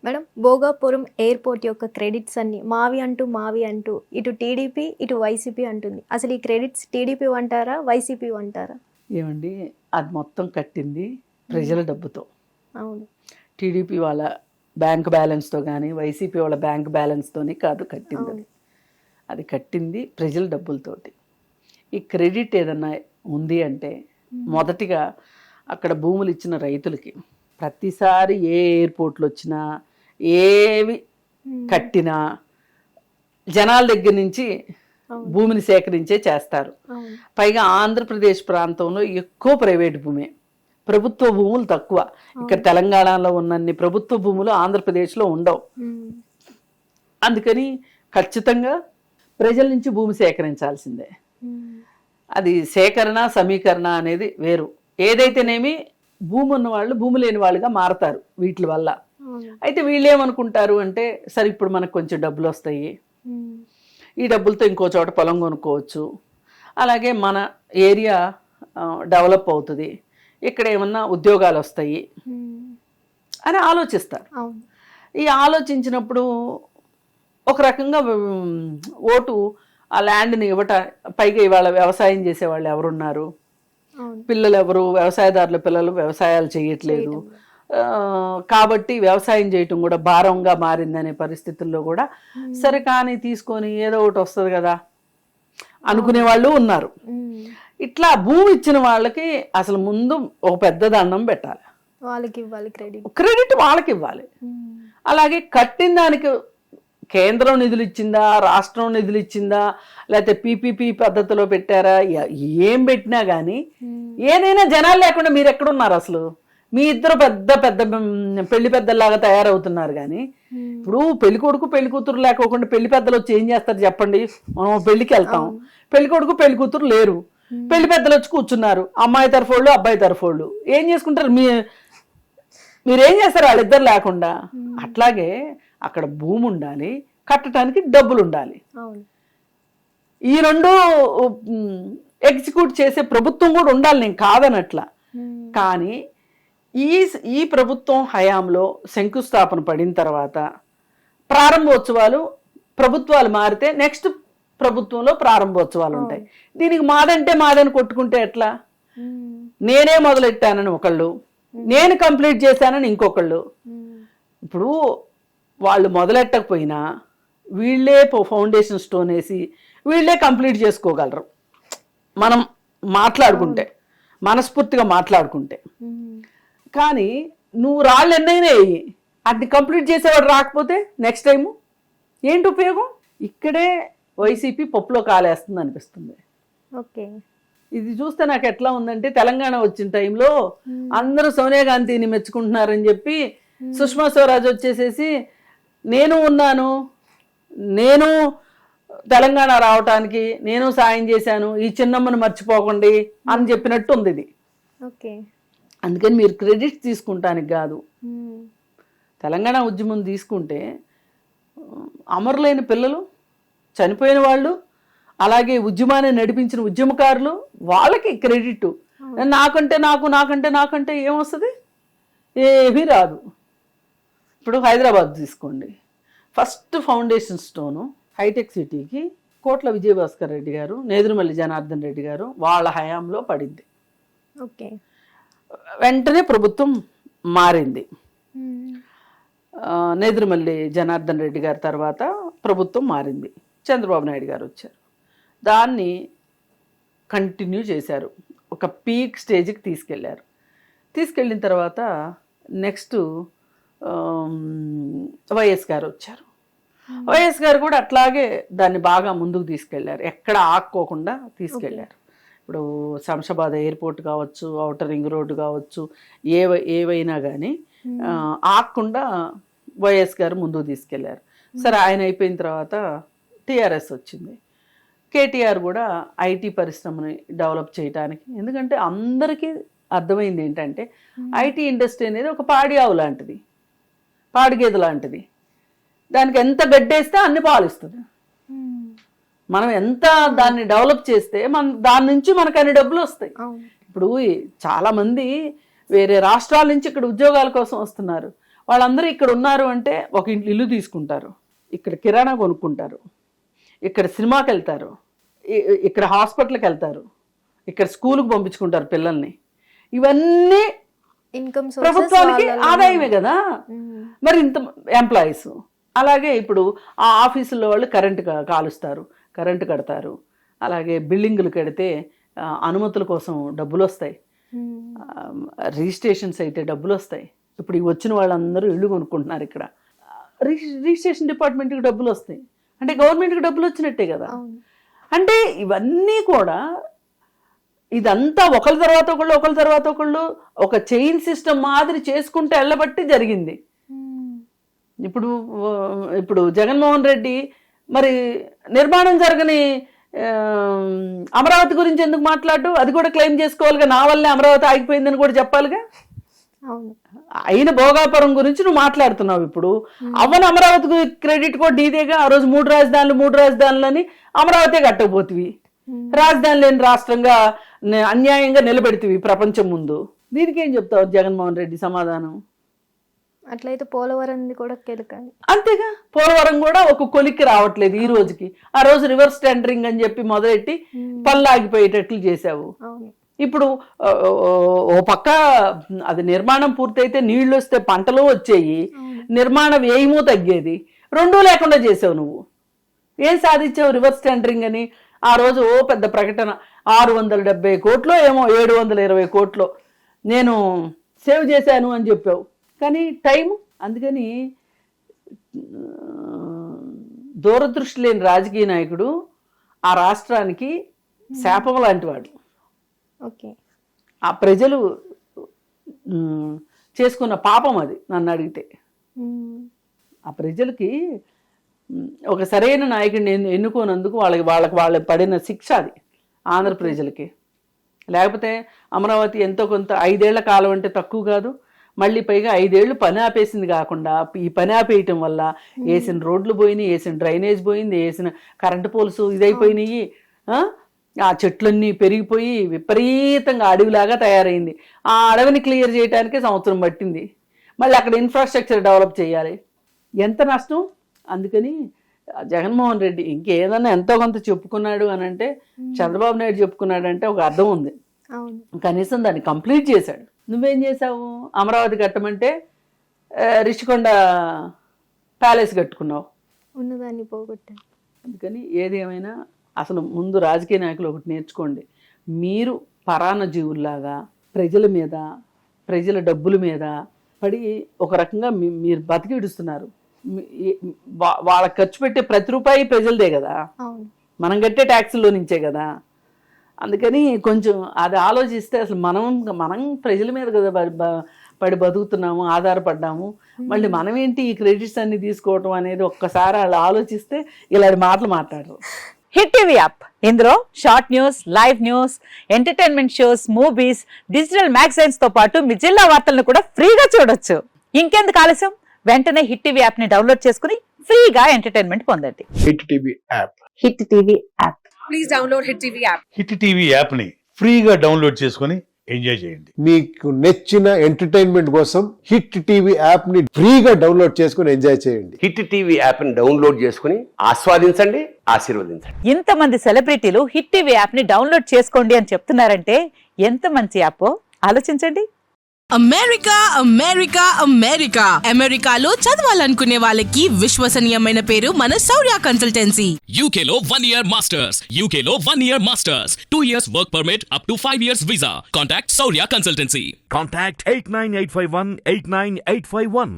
Madam, Bhogapuram airport యొక్క credits అన్ని మావి అంటూ ఇటు టీడీపీ ఇటు వైసీపీ అంటుంది. అసలు ఈ క్రెడిట్స్ టీడీపీ అంటారా, వైసీపీ అంటారా? ఏమండి, అది మొత్తం కట్టింది ప్రజల డబ్బుతో. అవును. టీడీపీ వాళ్ళ బ్యాంక్ బ్యాలెన్స్తో కానీ వైసీపీ వాళ్ళ బ్యాంక్ బ్యాలెన్స్తోని కాదు కట్టింది. అది కట్టింది ప్రజల డబ్బులతోటి. ఈ క్రెడిట్ ఏదన్నా ఉంది అంటే మొదటిగా అక్కడ భూములు ఇచ్చిన రైతులకి ప్రతిసారి ఏ ఎయిర్పోర్ట్లు వచ్చినా ఏవి కట్టినా జనాల దగ్గర నుంచి భూమిని సేకరించే చేస్తారు. పైగా ఆంధ్రప్రదేశ్ ప్రాంతంలో ఎక్కువ ప్రైవేట్ భూమే, ప్రభుత్వ భూములు తక్కువ. ఇక్కడ తెలంగాణలో ఉన్నన్ని ప్రభుత్వ భూములు ఆంధ్రప్రదేశ్లో ఉండవు. అందుకని ఖచ్చితంగా ప్రజల నుంచి భూమి సేకరించాల్సిందే. అది సేకరణ సమీకరణ అనేది వేరు. ఏదైతేనేమి భూమి ఉన్న వాళ్ళు భూమి లేని వాళ్ళుగా మారతారు వీటి వల్ల. అయితే వీళ్ళు ఏమనుకుంటారు అంటే, సరే ఇప్పుడు మనకు కొంచెం డబ్బులు వస్తాయి, ఈ డబ్బులతో ఇంకో చోట పొలం కొనుక్కోవచ్చు, అలాగే మన ఏరియా డెవలప్ అవుతుంది, ఇక్కడ ఏమన్నా ఉద్యోగాలు వస్తాయి అని ఆలోచిస్తారు. ఈ ఆలోచించినప్పుడు ఒక రకంగా ఓటు ఆ ల్యాండ్ని పైగా ఇవాళ వ్యవసాయం చేసేవాళ్ళు ఎవరున్నారు? పిల్లలు ఎవరు? వ్యవసాయదారుల పిల్లలు వ్యవసాయాలు చేయట్లేదు కాబట్టి వ్యవసాయం చేయటం కూడా భారంగా మారిందనే పరిస్థితుల్లో కూడా సరే కానీ తీసుకొని ఏదో ఒకటి వస్తుంది కదా అనుకునే వాళ్ళు ఉన్నారు. ఇట్లా భూమి ఇచ్చిన వాళ్ళకి అసలు ముందు ఒక పెద్ద దండం పెట్టాలి, వాళ్ళకి ఇవ్వాలి క్రెడిట్ వాళ్ళకి ఇవ్వాలి. అలాగే కట్టిన దానికి కేంద్రం నిధులు ఇచ్చిందా, రాష్ట్రం నిధులు ఇచ్చిందా, లేకపోతే పీపీపీ పద్ధతిలో పెట్టారా, ఏం పెట్టినా కానీ ఏదైనా జనాలు లేకుండా మీరు ఎక్కడున్నారు? అసలు మీ ఇద్దరు పెద్ద పెద్ద పెళ్లి పెద్దలాగా తయారవుతున్నారు. కానీ ఇప్పుడు పెళ్లి కొడుకు పెళ్లి కూతురు లేకోకుండా పెళ్లి పెద్దలు వచ్చి ఏం చేస్తారు చెప్పండి? మనం పెళ్లికి వెళ్తాం, పెళ్లి కొడుకు పెళ్లి కూతురు లేరు, పెళ్లి పెద్దలు వచ్చి కూర్చున్నారు, అమ్మాయి తరఫోళ్ళు అబ్బాయి తరఫోళ్ళు ఏం చేసుకుంటారు? మీరేం చేస్తారు వాళ్ళిద్దరు లేకుండా? అట్లాగే అక్కడ భూమి ఉండాలి, కట్టడానికి డబ్బులు ఉండాలి. ఈ రెండు ఎగ్జిక్యూట్ చేసే ప్రభుత్వం కూడా ఉండాలి, నేను కాదనట్లా. కానీ ఈ ప్రభుత్వం హయాంలో శంకుస్థాపన పడిన తర్వాత ప్రారంభోత్సవాలు, ప్రభుత్వాలు మారితే నెక్స్ట్ ప్రభుత్వంలో ప్రారంభోత్సవాలు ఉంటాయి. దీనికి మాదంటే మాదని కొట్టుకుంటే ఎట్లా? నేనే మొదలెట్టానని ఒకళ్ళు, నేను కంప్లీట్ చేశానని ఇంకొకళ్ళు. ఇప్పుడు వాళ్ళు మొదలెట్టకపోయినా వీళ్ళే ఫౌండేషన్ స్టోన్ వేసి వీళ్ళే కంప్లీట్ చేసుకోగలరు, మనం మాట్లాడుకుంటే, మనస్ఫూర్తిగా మాట్లాడుకుంటే. కానీ నువ్వు రాళ్ళు ఎన్నైనా వేయి, అది కంప్లీట్ చేసేవాడు రాకపోతే నెక్స్ట్ టైము ఏంటి ఉపయోగం? ఇక్కడే వైసీపీ పప్పులో కాలేస్తుంది అనిపిస్తుంది. ఓకే, ఇది చూస్తే నాకు ఎట్లా ఉందంటే, తెలంగాణ వచ్చిన టైంలో అందరూ సోనియా గాంధీని మెచ్చుకుంటున్నారని చెప్పి సుష్మా స్వరాజ్ వచ్చేసేసి నేను ఉన్నాను, నేను తెలంగాణ రావటానికి నేను సాయం చేశాను, ఈ చిన్నమ్మను మర్చిపోకండి అని చెప్పినట్టు ఉంది ఇది. అందుకని మీరు క్రెడిట్ తీసుకుంటానికి కాదు. తెలంగాణ ఉద్యమం తీసుకుంటే అమరులైన పిల్లలు, చనిపోయిన వాళ్ళు, అలాగే ఉద్యమాన్ని నడిపించిన ఉద్యమకారులు, వాళ్ళకి క్రెడిట్. నాకంటే ఏమొస్తుంది? ఏమీ రాదు. ఇప్పుడు హైదరాబాద్ తీసుకోండి, ఫస్ట్ ఫౌండేషన్ స్టోను హైటెక్ సిటీకి కోట్ల విజయభాస్కర్ రెడ్డి గారు, నేదురుమల్లి జనార్దన్ రెడ్డి గారు వాళ్ళ హయాంలో పడింది. ఓకే, వెంటనే ప్రభుత్వం మారింది. నేదురుమల్లి జనార్దన్ రెడ్డి గారి తర్వాత ప్రభుత్వం మారింది, చంద్రబాబు నాయుడు గారు వచ్చారు, దాన్ని కంటిన్యూ చేశారు, ఒక పీక్ స్టేజ్కి తీసుకెళ్ళిన తర్వాత నెక్స్ట్ వైఎస్ గారు వచ్చారు. వైఎస్ గారు కూడా అట్లాగే దాన్ని బాగా ముందుకు తీసుకెళ్లారు, ఎక్కడ ఆక్కోకుండా తీసుకెళ్లారు. ఇప్పుడు శంషాబాద్ ఎయిర్పోర్ట్ కావచ్చు, ఔటర్ రింగ్ రోడ్డు కావచ్చు, ఏవైనా కానీ ఆక్కుండా వైఎస్ గారు ముందుకు తీసుకెళ్లారు. సరే, ఆయన అయిపోయిన తర్వాత టీఆర్ఎస్ వచ్చింది. కేటీఆర్ కూడా ఐటీ పరిశ్రమని డెవలప్ చేయడానికి, ఎందుకంటే అందరికీ అర్థమైంది ఏంటంటే ఐటీ ఇండస్ట్రీ అనేది ఒక పాడి ఆవు లాంటిది, పాడిగేదు లాంటిది. దానికి ఎంత గడ్డేస్తే అన్ని పాలిస్తుంది. మనం ఎంత దాన్ని డెవలప్ చేస్తే దాని నుంచి మనకు అన్ని డబ్బులు వస్తాయి. ఇప్పుడు చాలామంది వేరే రాష్ట్రాల నుంచి ఇక్కడ ఉద్యోగాల కోసం వస్తున్నారు, వాళ్ళందరూ ఇక్కడ ఉన్నారు అంటే ఒక ఇల్లు తీసుకుంటారు, ఇక్కడ కిరాణా కొనుక్కుంటారు, ఇక్కడ సినిమాకి వెళ్తారు, ఇక్కడ హాస్పిటల్కి వెళ్తారు, ఇక్కడ స్కూల్కి పంపించుకుంటారు పిల్లల్ని. ఇవన్నీ ఇన్కమ్ ప్రభుత్వానికి ఆదాయమే కదా. మరి ఇంత ఎంప్లాయీస్, అలాగే ఇప్పుడు ఆ ఆఫీసుల్లో వాళ్ళు కరెంటు కాలుస్తారు, కరెంటు కడతారు, అలాగే బిల్డింగులు కడితే అనుమతుల కోసం డబ్బులు వస్తాయి, రిజిస్ట్రేషన్స్ అయితే డబ్బులు వస్తాయి. ఇప్పుడు ఈ వచ్చిన వాళ్ళందరూ ఇల్లు కొనుక్కుంటున్నారు, ఇక్కడ రిజిస్ట్రేషన్ డిపార్ట్మెంట్కి డబ్బులు వస్తాయి, అంటే గవర్నమెంట్కి డబ్బులు వచ్చినట్టే కదా. అంటే ఇవన్నీ కూడా ఇదంతా ఒకళ్ళ తర్వాత ఒకళ్ళు ఒక చైన్ సిస్టమ్ మాదిరి చేసుకుంటే వెళ్ళబట్టి జరిగింది. ఇప్పుడు జగన్మోహన్ రెడ్డి మరి నిర్మాణం జరగని అమరావతి గురించి ఎందుకు మాట్లాడు? అది కూడా క్లెయిమ్ చేసుకోవాలిగా, నా వల్లే అమరావతి ఆగిపోయిందని కూడా చెప్పాలిగా. అయిన భోగాపురం గురించి నువ్వు మాట్లాడుతున్నావు. ఇప్పుడు అవ్వని అమరావతి క్రెడిట్ కూడా నీదేగా. ఆ రోజు 3 రాజధానులు అని అమరావతి కట్టకపోతివి, రాజధాని లేని రాష్ట్రంగా అన్యాయంగా నిలబెడితివి ప్రపంచం ముందు. దీనికి ఏం చెప్తావు జగన్మోహన్ రెడ్డి సమాధానం? అట్లయితే పోలవరం కూడా కెలకాలి. అంతేగా, పోలవరం కూడా ఒక కొలిక్కి రావట్లేదు ఈ రోజుకి. ఆ రోజు రివర్స్ టెండరింగ్ అని చెప్పి మొదలెట్టి పల్లాగిపోయేటట్లు చేసావు. ఇప్పుడు ఓ పక్క అది నిర్మాణం పూర్తయితే నీళ్లు వస్తే పంటలు వచ్చేయి, నిర్మాణ వ్యయము తగ్గేది, రెండూ లేకుండా చేసావు నువ్వు. ఏం సాధించావు? రివర్స్ టెండరింగ్ అని ఆ రోజు ఓ పెద్ద ప్రకటన, 670 కోట్లో ఏమో 720 కోట్లో నేను సేవ్ చేశాను అని చెప్పావు, కానీ టైం. అందుకని దూరదృష్టి లేని రాజకీయ నాయకుడు ఆ రాష్ట్రానికి శాపం లాంటి వాడు. ఆ ప్రజలు చేసుకున్న పాపం అది నన్ను అడిగితే. ఆ ప్రజలకి ఒక సరైన నాయకుడిని ఎన్నుకోనందుకు వాళ్ళకి పడిన శిక్ష అది ఆంధ్ర ప్రజలకి. లేకపోతే అమరావతి ఎంతో కొంత 5 ఏళ్ల కాలం అంటే తక్కువ కాదు. మళ్ళీ పైగా 5 ఏళ్ళు పని ఆపేసింది కాకుండా ఈ పని ఆపేయటం వల్ల వేసిన రోడ్లు పోయినాయి, వేసిన డ్రైనేజ్ పోయింది, వేసిన కరెంటు పోల్స్ ఇదైపోయినాయి, ఆ చెట్లన్నీ పెరిగిపోయి విపరీతంగా అడవిలాగా తయారైంది. ఆ అడవిని క్లియర్ చేయడానికే సంవత్సరం పట్టింది. మళ్ళీ అక్కడ ఇన్ఫ్రాస్ట్రక్చర్ డెవలప్ చేయాలి, ఎంత నష్టం. అందుకని జగన్మోహన్ రెడ్డి ఇంకేదన్నా ఎంతో కొంత చెప్పుకున్నాడు అని అంటే, చంద్రబాబు నాయుడు చెప్పుకున్నాడంటే ఒక అర్థం ఉంది, కనీసం దాన్ని కంప్లీట్ చేశాడు. నువ్వేం చేసావు? అమరావతి కట్టమంటే రిషికొండ ప్యాలెస్ కట్టుకున్నావు, ఉన్నదాన్ని పోగొట్టాను. అందుకని ఏది ఏమైనా అసలు ముందు రాజకీయ నాయకులు ఒకటి నేర్చుకోండి. మీరు పరాన్న జీవుల్లాగా ప్రజల మీద, ప్రజల డబ్బుల మీద పడి ఒక రకంగా మీరు బతికి విడుస్తున్నారు. వాళ్ళకి ఖర్చు పెట్టే ప్రతి రూపాయి ప్రజలదే కదా, మనం కట్టే ట్యాక్సుల్లో నుంచే కదా. అందుకని కొంచెం అది ఆలోచిస్తే అసలు మనం ప్రజల మీద కదా పడి బతుకుతున్నాము, ఆధారపడ్డాము. మళ్ళీ మనం ఏంటి ఈ క్రెడిట్స్ అన్ని తీసుకోవటం అనేది ఒక్కసారి వాళ్ళు ఆలోచిస్తే ఇలాంటి మాటలు మాట్లాడరు. హిట్ టీవీ యాప్, ఇందులో short news, live news, entertainment shows, movies, digital magazines తో పాటు మీ జిల్లా వార్తలను కూడా ఫ్రీగా చూడొచ్చు. ఇంకెందుకు ఆలస్యం, వెంటనే హిట్ టీవీ యాప్ ని డౌన్లోడ్ చేసుకుని ఫ్రీగా ఎంటర్టైన్మెంట్ పొందండి. Hit TV app, hit TV app, please download hit TV app. Hit TV app ని ఫ్రీగా డౌన్లోడ్ చేసుకుని ఎంజాయ్ చేయండి. మీకు నచ్చిన ఎంటర్టైన్మెంట్ కోసం హిట్ టీవీ యాప్ ని ఫ్రీగా డౌన్లోడ్ చేసుకుని ఎంజాయ్ చేయండి. హిట్ టీవీ యాప్ ని డౌన్లోడ్ చేసుకుని ఆస్వాదించండి, ఆశీర్వదించండి. ఇంతమంది సెలబ్రిటీలు హిట్ టీవీ యాప్ ని డౌన్లోడ్ చేసుకోండి అని చెప్తున్నారంటే ఎంత మంచి యాప్ ఆలోచించండి. అమెరికా అమెరికా అమెరికా అమెరికాలో చదవాలనుకునే వాళ్ళకి విశ్వసనీయమైన పేరు మన శౌర్య కన్సల్టెన్సీ. UK లో 1 year masters, UK లో 1 year masters, 2 years work permit up to 5 years visa. Contact Saurya Consultancy. Contact 89851 89851.